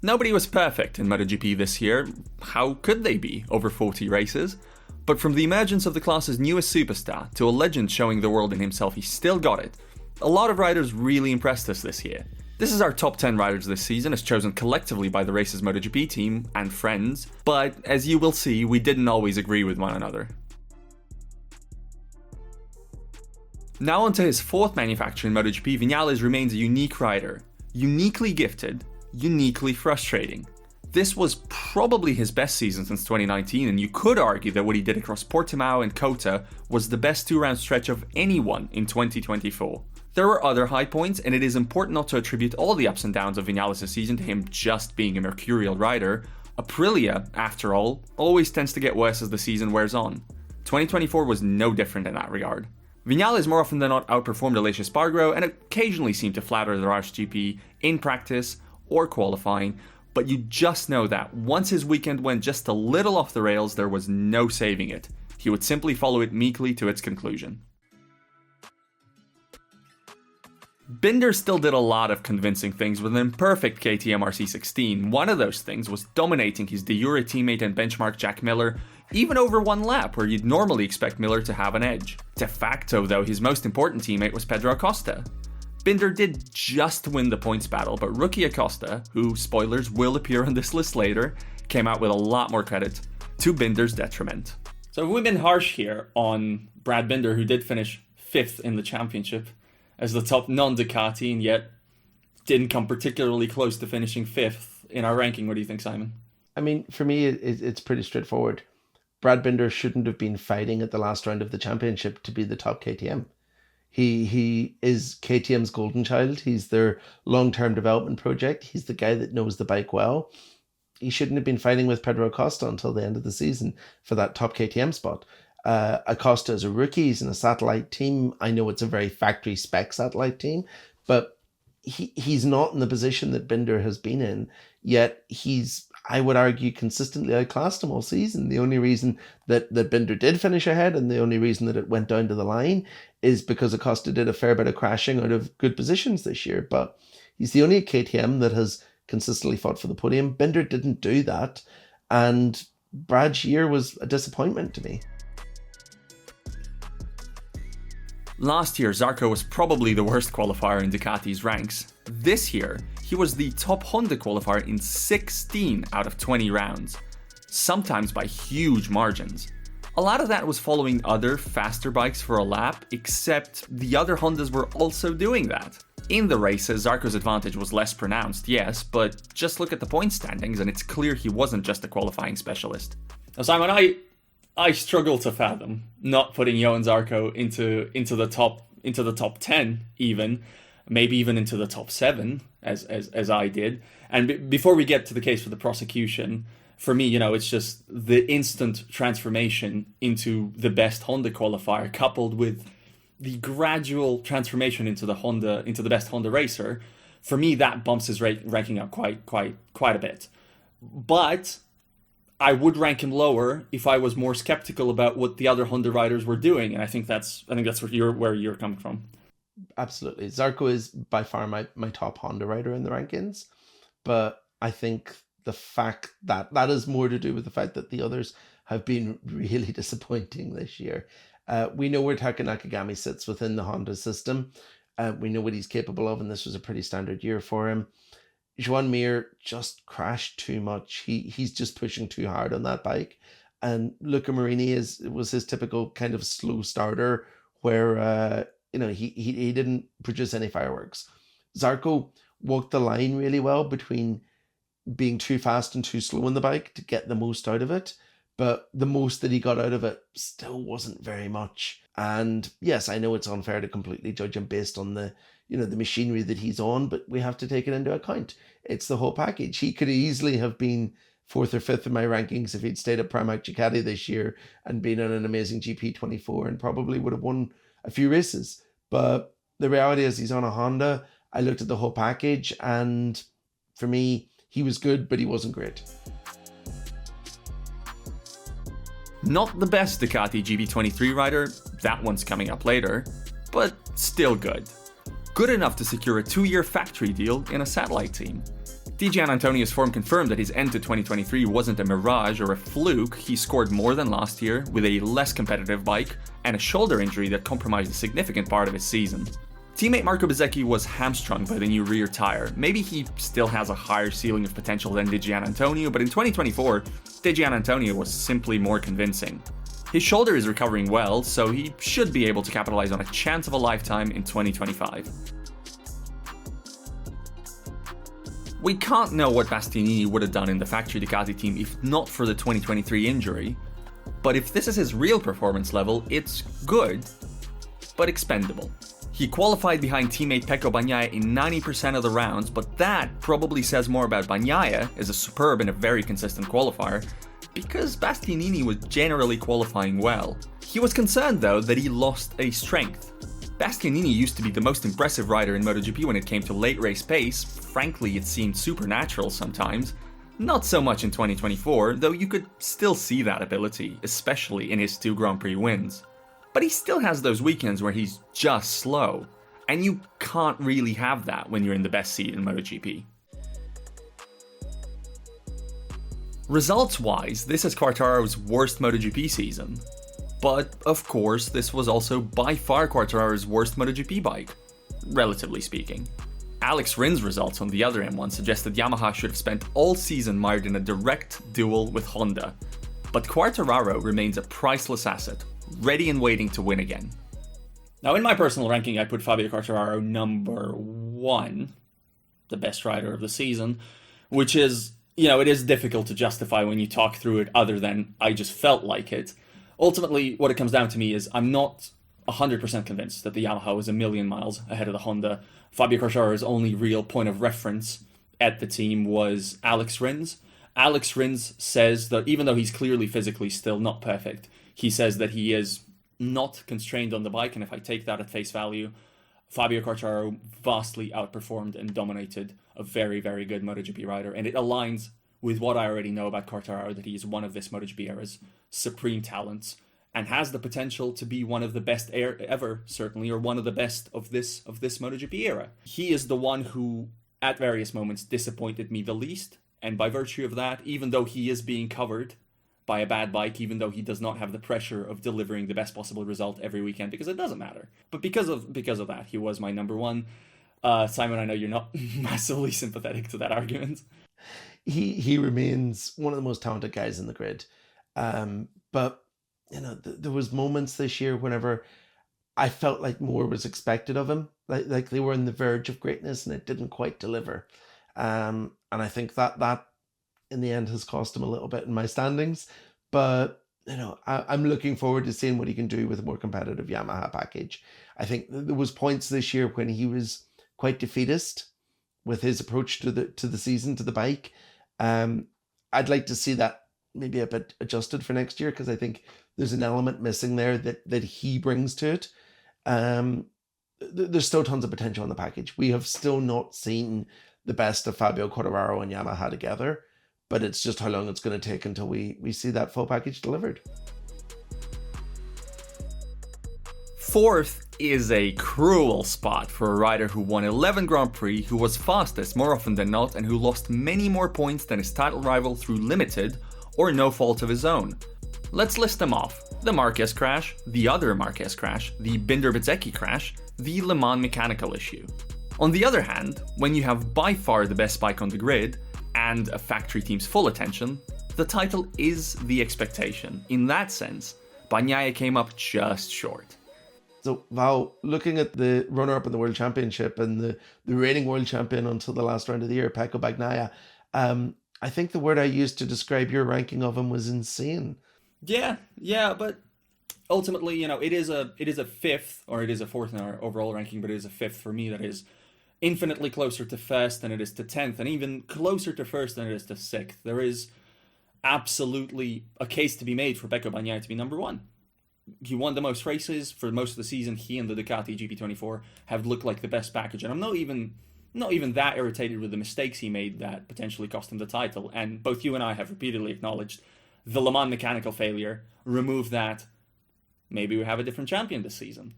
Nobody was perfect in MotoGP this year. How could they be over 40 races? But from the emergence of the class's newest superstar to a legend showing the world in himself, he still got it. A lot of riders really impressed us this year. This is our top 10 riders this season, as chosen collectively by the race's MotoGP team and friends, but as you will see, we didn't always agree with one another. Now onto his fourth manufacturer in MotoGP, Viñales remains a unique rider. Uniquely gifted, uniquely frustrating. This was probably his best season since 2019, and you could argue that what he did across Portimao and Kota was the best two-round stretch of anyone in 2024. There were other high points, and it is important not to attribute all the ups and downs of Viñales' season to him just being a mercurial rider. Aprilia, after all, always tends to get worse as the season wears on. 2024 was no different in that regard. Viñales more often than not outperformed Aleix Espargaro and occasionally seemed to flatter the RSGP in practice or qualifying, but you just know that once his weekend went just a little off the rails, there was no saving it. He would simply follow it meekly to its conclusion. Binder still did a lot of convincing things with an imperfect KTM RC16. One of those things was dominating his de jure teammate and benchmark Jack Miller, even over one lap where you'd normally expect Miller to have an edge. De facto though, his most important teammate was Pedro Acosta. Binder did just win the points battle, but rookie Acosta, who, spoilers, will appear on this list later, came out with a lot more credit, to Binder's detriment. So we've been harsh here on Brad Binder, who did finish 5th in the championship as the top non-Ducati, and yet didn't come particularly close to finishing 5th in our ranking. What do you think, Simon? I mean, for me, it's pretty straightforward. Brad Binder shouldn't have been fighting at the last round of the championship to be the top KTM. He is KTM's golden child. He's their long-term development project. He's the guy that knows the bike well. He shouldn't have been fighting with Pedro Acosta until the end of the season for that top KTM spot. Acosta is a rookie. He's in a satellite team. I know it's a very factory spec satellite team, but he's not in the position that Binder has been in, yet he's, I would argue, consistently outclassed him all season. The only reason that Binder did finish ahead, and the only reason that it went down to the line, is because Acosta did a fair bit of crashing out of good positions this year. But he's the only KTM that has consistently fought for the podium. Binder didn't do that, and Brad's year was a disappointment to me. Last year, Zarco was probably the worst qualifier in Ducati's ranks. This year, he was the top Honda qualifier in 16 out of 20 rounds, sometimes by huge margins. A lot of that was following other faster bikes for a lap, except the other Hondas were also doing that. In the races, Zarco's advantage was less pronounced, yes, but just look at the point standings and it's clear he wasn't just a qualifying specialist. Now, Simon, I struggle to fathom not putting Johan Zarco into the top 10 even, maybe even into the top 7 as I did. And before we get to the case for the prosecution, for me, it's just the instant transformation into the best Honda qualifier coupled with the gradual transformation into the best Honda racer. For me, that bumps his ranking up quite a bit. But I would rank him lower if I was more skeptical about what the other Honda riders were doing, and I think that's where you're coming from. Absolutely, Zarco is by far my top Honda rider in the rankings, but I think the fact that is more to do with the fact that the others have been really disappointing this year. We know where Taka Nakagami sits within the Honda system. We know what he's capable of, and this was a pretty standard year for him. Joan Mir just crashed too much. He's just pushing too hard on that bike. And Luca Marini was his typical kind of slow starter where he didn't produce any fireworks. Zarco walked the line really well between being too fast and too slow on the bike to get the most out of it. But the most that he got out of it still wasn't very much. And yes, I know it's unfair to completely judge him based on the machinery that he's on, but we have to take it into account. It's the whole package. He could easily have been 4th or 5th in my rankings if he'd stayed at Pramac Ducati this year and been on an amazing GP24 and probably would have won a few races. But the reality is he's on a Honda. I looked at the whole package, and for me, he was good, but he wasn't great. Not the best Ducati GP23 rider, that one's coming up later, but still good. Good enough to secure a 2-year factory deal in a satellite team. Di Giannantonio's form confirmed that his end to 2023 wasn't a mirage or a fluke. He scored more than last year with a less competitive bike and a shoulder injury that compromised a significant part of his season. Teammate Marco Bezzecchi was hamstrung by the new rear tire. Maybe he still has a higher ceiling of potential than Di Giannantonio, but in 2024, Di Giannantonio was simply more convincing. His shoulder is recovering well, so he should be able to capitalize on a chance of a lifetime in 2025. We can't know what Bastianini would have done in the factory Ducati team if not for the 2023 injury, but if this is his real performance level, it's good, but expendable. He qualified behind teammate Pecco Bagnaia in 90% of the rounds, but that probably says more about Bagnaia as a superb and a very consistent qualifier, because Bastianini was generally qualifying well. He was concerned though that he lost a strength. Bastianini used to be the most impressive rider in MotoGP when it came to late race pace. Frankly, it seemed supernatural sometimes. Not so much in 2024, though you could still see that ability, especially in his 2 Grand Prix wins. But he still has those weekends where he's just slow, and you can't really have that when you're in the best seat in MotoGP. Results-wise, this is Quartararo's worst MotoGP season. But, of course, this was also by far Quartararo's worst MotoGP bike, relatively speaking. Alex Rin's results on the other M1 suggest that Yamaha should have spent all season mired in a direct duel with Honda. But Quartararo remains a priceless asset, ready and waiting to win again. Now, in my personal ranking, I put Fabio Quartararo number 1, the best rider of the season, which is, it is difficult to justify when you talk through it other than I just felt like it. Ultimately, what it comes down to me is I'm not 100% convinced that the Yamaha was a million miles ahead of the Honda. Fabio Quartararo's only real point of reference at the team was Alex Rins. Alex Rins says that even though he's clearly physically still not perfect, he says that he is not constrained on the bike, and if I take that at face value, Fabio Quartararo vastly outperformed and dominated a very, very good MotoGP rider, and it aligns with what I already know about Quartararo, that he is one of this MotoGP era's supreme talents and has the potential to be one of the best ever, certainly, or one of the best of this MotoGP era. He is the one who, at various moments, disappointed me the least, and by virtue of that, even though he is being covered by a bad bike, even though he does not have the pressure of delivering the best possible result every weekend, because it doesn't matter. But because of that, he was my number 1. Simon, I know you're not massively sympathetic to that argument. He remains one of the most talented guys in the grid. But, there was moments this year whenever I felt like more was expected of him. Like they were on the verge of greatness and it didn't quite deliver. And I think that in the end has cost him a little bit in my standings. But, I'm looking forward to seeing what he can do with a more competitive Yamaha package. I think there was points this year when he was quite defeatist with his approach to the season, to the bike. I'd like to see that maybe a bit adjusted for next year, because I think there's an element missing there that he brings to it. There's still tons of potential in the package. We have still not seen the best of Fabio Quartararo and Yamaha together, but it's just how long it's going to take until we see that full package delivered. 4th is a cruel spot for a rider who won 11 Grand Prix, who was fastest more often than not, and who lost many more points than his title rival through limited or no fault of his own. Let's list them off. The Marquez crash, the other Marquez crash, the Binder-Bezzecchi crash, the Le Mans mechanical issue. On the other hand, when you have by far the best bike on the grid and a factory team's full attention, the title is the expectation. In that sense, Bagnaia came up just short. So, Val, looking at the runner-up in the World Championship and the reigning world champion until the last round of the year, Pecco Bagnaia, I think the word I used to describe your ranking of him was insane. Yeah, but ultimately, it is a 5th, or it is a 4th in our overall ranking, but it is a 5th for me. That is infinitely closer to 1st than it is to 10th, and even closer to 1st than it is to 6th. There is absolutely a case to be made for Pecco Bagnaia to be number 1. He won the most races for most of the season. He and the Ducati GP24 have looked like the best package, and I'm not even that irritated with the mistakes he made that potentially cost him the title. And both you and I have repeatedly acknowledged the Le Mans mechanical failure. Remove that, maybe we have a different champion this season.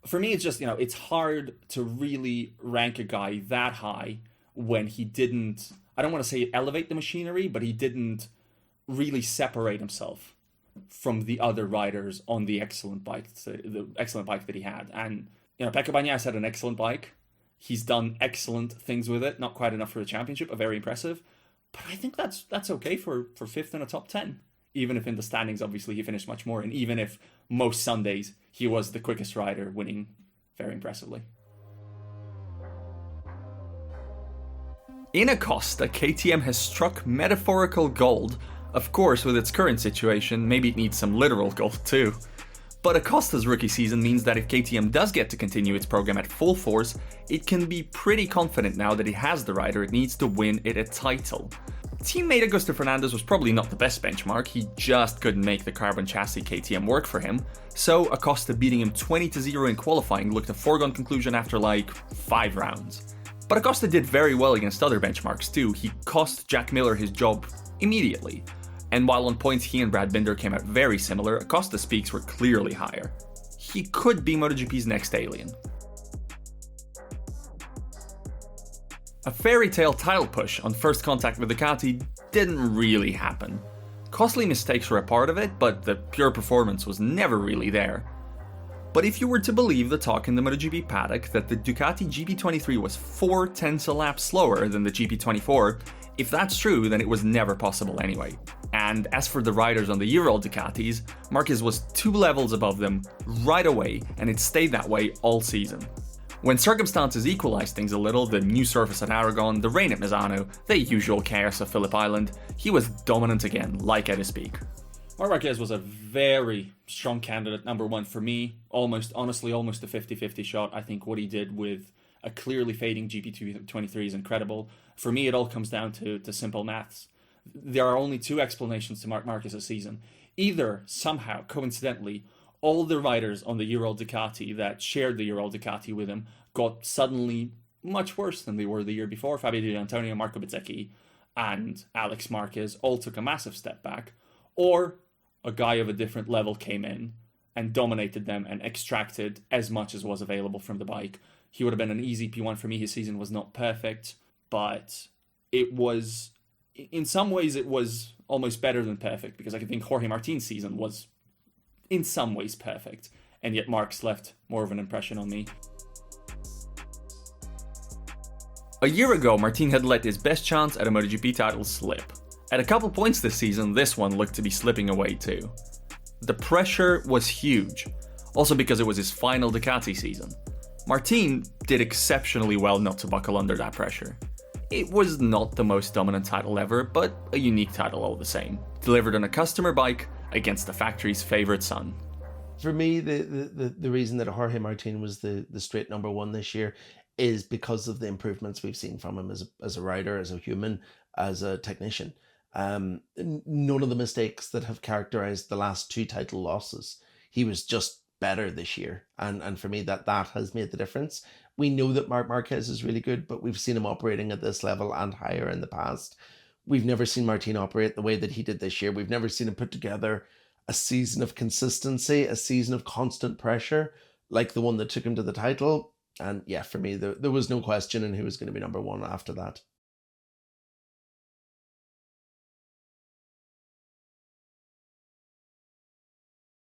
For me, it's just, it's hard to really rank a guy that high when he didn't. I don't want to say elevate the machinery, but he didn't really separate himself from the other riders on the excellent bike, the excellent bike that he had. And, Pecco Bagnaia had an excellent bike. He's done excellent things with it. Not quite enough for the championship, but very impressive. But I think that's okay for fifth in a top 10. Even if in the standings, obviously, he finished much more. And even if most Sundays he was the quickest rider, winning very impressively. In Acosta, KTM has struck metaphorical gold. Of course, with its current situation, maybe it needs some literal gold too. But Acosta's rookie season means that if KTM does get to continue its program at full force, it can be pretty confident now that it has the rider it needs to win it a title. Teammate Augusto Fernandez was probably not the best benchmark, he just couldn't make the carbon chassis KTM work for him, so Acosta beating him 20-0 in qualifying looked a foregone conclusion after like 5 rounds. But Acosta did very well against other benchmarks too, he cost Jack Miller his job immediately. And while on points he and Brad Binder came out very similar, Acosta's peaks were clearly higher. He could be MotoGP's next alien. A fairy tale title push on first contact with Ducati didn't really happen. Costly mistakes were a part of it, but the pure performance was never really there. But if you were to believe the talk in the MotoGP paddock that the Ducati GP23 was 4/10 a lap slower than the GP24, if that's true, then it was never possible anyway. And as for the riders on the year-old Ducatis, Marquez was 2 levels above them right away, and it stayed that way all season. When circumstances equalized things a little, the new surface at Aragon, the rain at Misano, the usual chaos of Phillip Island, he was dominant again, like at his peak. Marc Marquez was a very strong candidate, number 1 for me, almost a 50-50 shot. I think what he did with a clearly fading GP23 is incredible. For me, it all comes down to simple maths. There are only 2 explanations to Marc Marquez's season. Either, somehow, coincidentally, all the riders on the year-old Ducati that shared the year-old Ducati with him got suddenly much worse than they were the year before. Fabio Di Antonio, Marco Bezzecchi, and Alex Marquez all took a massive step back. Or a guy of a different level came in and dominated them and extracted as much as was available from the bike. He would have been an easy P1 for me. His season was not perfect, but it was, in some ways, it was almost better than perfect, because I think Jorge Martin's season was in some ways perfect, and yet Marc's left more of an impression on me. A year ago, Martin had let his best chance at a MotoGP title slip. At a couple points this season, this one looked to be slipping away too. The pressure was huge, also because it was his final Ducati season. Martin did exceptionally well not to buckle under that pressure. It was not the most dominant title ever, but a unique title all the same, delivered on a customer bike against the factory's favourite son. For me, the reason that Jorge Martin was the straight number 1 this year is because of the improvements we've seen from him as a rider, as a human, as a technician. None of the mistakes that have characterized the last 2 title losses. He was just better this year, and for me that has made the difference. We know that Marc Marquez is really good, but we've seen him operating at this level and higher in the past. We've never seen Martin operate the way that he did this year. We've never seen him put together a season of consistency, a season of constant pressure like the one that took him to the title. And yeah, for me, there was no question in who was going to be number 1 after that.